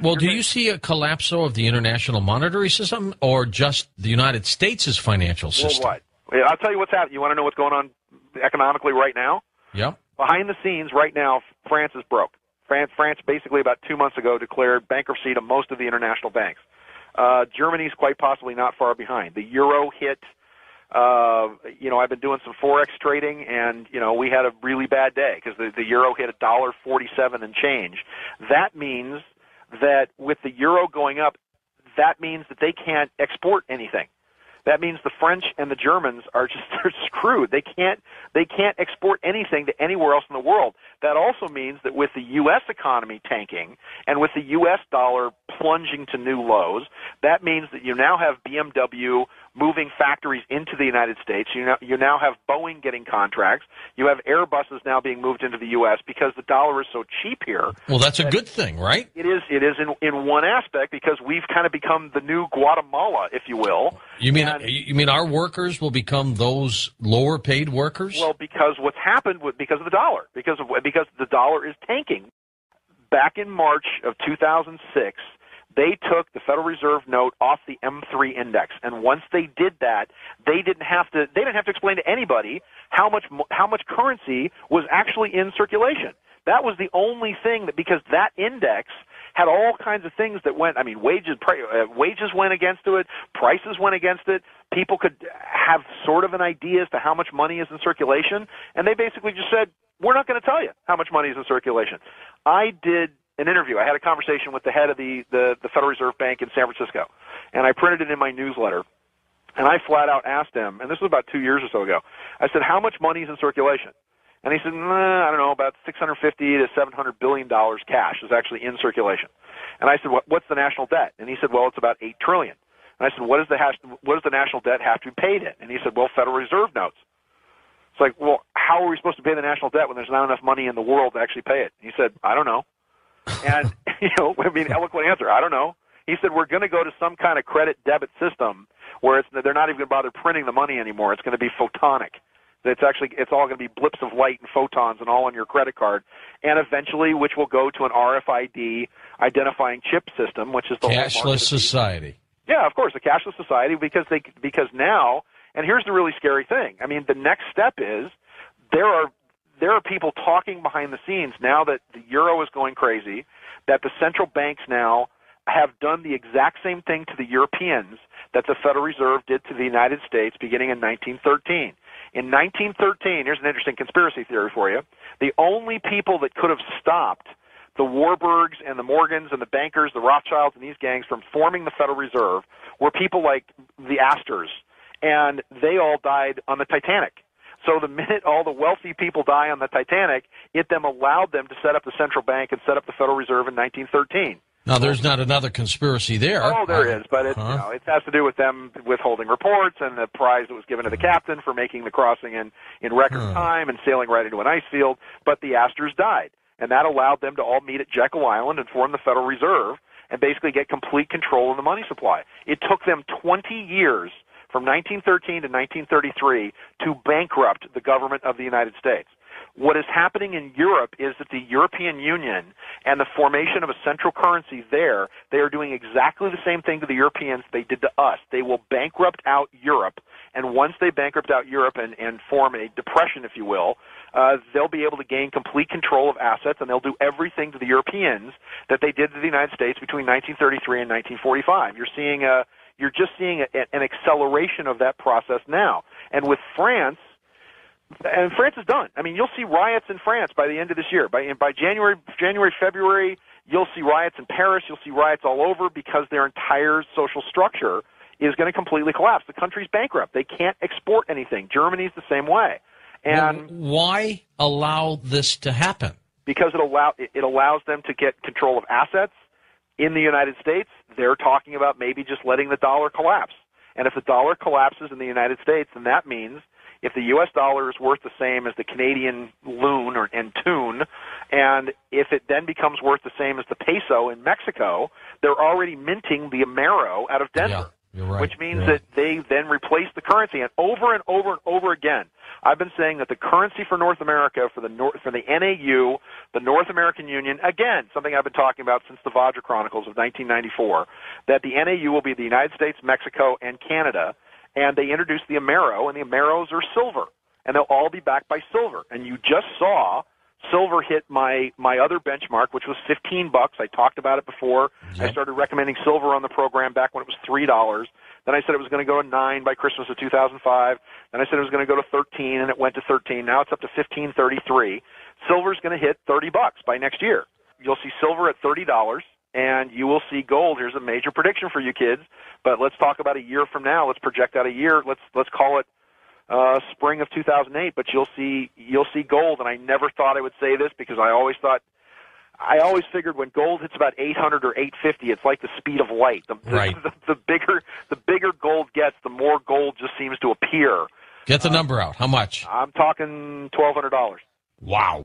Well, do you see a collapse of the international monetary system or just the United States' financial system? Worldwide. I'll tell you what's happening. You want to know what's going on economically right now? Yep. Behind the scenes right now, France is broke. France basically about 2 months ago declared bankruptcy to most of the international banks. Germany's quite possibly not far behind. The euro hit. I've been doing some forex trading, and we had a really bad day because the euro hit $1.47 and change. That means that with the euro going up, that means that they can't export anything. That means the French and the Germans they're screwed. They can't export anything to anywhere else in the world. That also means that with the U.S. economy tanking and with the U.S. dollar plunging to new lows, that means that you now have BMW moving factories into the United States. You now have Boeing getting contracts. You have Airbuses now being moved into the U.S. because the dollar is so cheap here. Well, that's a good thing, right? It is in one aspect because we've kind of become the new Guatemala, if you will. You mean our workers will become those lower paid workers? Well, because what's happened because of the dollar, because the dollar is tanking. Back in March of 2006, they took the Federal Reserve note off the M3 index, and once they did that, they didn't have to explain to anybody how much currency was actually in circulation. That was the only thing because that index had all kinds of things that went. I mean, wages went against it, prices went against it. People could have sort of an idea as to how much money is in circulation, and they basically just said, "We're not going to tell you how much money is in circulation." I did an interview. I had a conversation with the head of the Federal Reserve Bank in San Francisco, and I printed it in my newsletter. And I flat out asked him, and this was about 2 years or so ago. I said, "How much money is in circulation?" And he said, I don't know, about $650 to $700 billion cash is actually in circulation. And I said, what's the national debt? And he said, well, it's about $8 trillion. And I said, what does the national debt have to be paid in? And he said, well, Federal Reserve notes. It's like, well, how are we supposed to pay the national debt when there's not enough money in the world to actually pay it? And he said, I don't know. And, eloquent answer, I don't know. He said, we're going to go to some kind of credit debit system where they're not even going to bother printing the money anymore. It's going to be photonic. It's all going to be blips of light and photons and all on your credit card, and eventually, which will go to an RFID identifying chip system, which is the cashless society. Yeah, of course, a cashless society because now, and here's the really scary thing. I mean, the next step is there are people talking behind the scenes now that the euro is going crazy, that the central banks now have done the exact same thing to the Europeans that the Federal Reserve did to the United States beginning in 1913. In 1913, here's an interesting conspiracy theory for you, the only people that could have stopped the Warburgs and the Morgans and the bankers, the Rothschilds and these gangs from forming the Federal Reserve were people like the Astors, and they all died on the Titanic. So the minute all the wealthy people die on the Titanic, it then allowed them to set up the central bank and set up the Federal Reserve in 1913. Now, there's not another conspiracy there. Oh, there is, but it has to do with them withholding reports and the prize that was given to the captain for making the crossing in record time and sailing right into an ice field. But the Astors died, and that allowed them to all meet at Jekyll Island and form the Federal Reserve and basically get complete control of the money supply. It took them 20 years, from 1913 to 1933, to bankrupt the government of the United States. What is happening in Europe is that the European Union and the formation of a central currency there, they are doing exactly the same thing to the Europeans they did to us. They will bankrupt out Europe, and once they bankrupt out Europe and form a depression, if you will, they'll be able to gain complete control of assets, and they'll do everything to the Europeans that they did to the United States between 1933 and 1945. You're just seeing an acceleration of that process now. And with France, and France is done. I mean, you'll see riots in France by the end of this year. By January, February, you'll see riots in Paris. You'll see riots all over because their entire social structure is going to completely collapse. The country's bankrupt. They can't export anything. Germany's the same way. And why allow this to happen? Because it allows them to get control of assets in the United States. They're talking about maybe just letting the dollar collapse. And if the dollar collapses in the United States, then that means if the U.S. dollar is worth the same as the Canadian loon and tune, and if it then becomes worth the same as the peso in Mexico, they're already minting the Amero out of Denver. You're right. Which means that they then replace the currency, and over again. I've been saying that the currency for North America, for the NAU, the North American Union, again, something I've been talking about since the Vajra Chronicles of 1994, that the NAU will be the United States, Mexico, and Canada, and they introduced the Amero, and the Ameros are silver, and they'll all be backed by silver. And you just saw silver hit my other benchmark, which was $15. I talked about it before. Yep. I started recommending silver on the program back when it was $3. Then I said it was going to go to 9 by Christmas of 2005. Then I said it was going to go to 13, and it went to 13. Now it's up to 15.33. Silver's going to hit $30 by next year. You'll see silver at $30, and you will see gold. Here's a major prediction for you kids. But let's talk about a year from now. Let's project out a year. Let's call it spring of 2008, but you'll see gold, and I never thought I would say this because I always figured when gold hits about 800 or 850, it's like the speed of light. The bigger gold gets, the more gold just seems to appear. Get the number out. How much? I'm talking $1,200. Wow.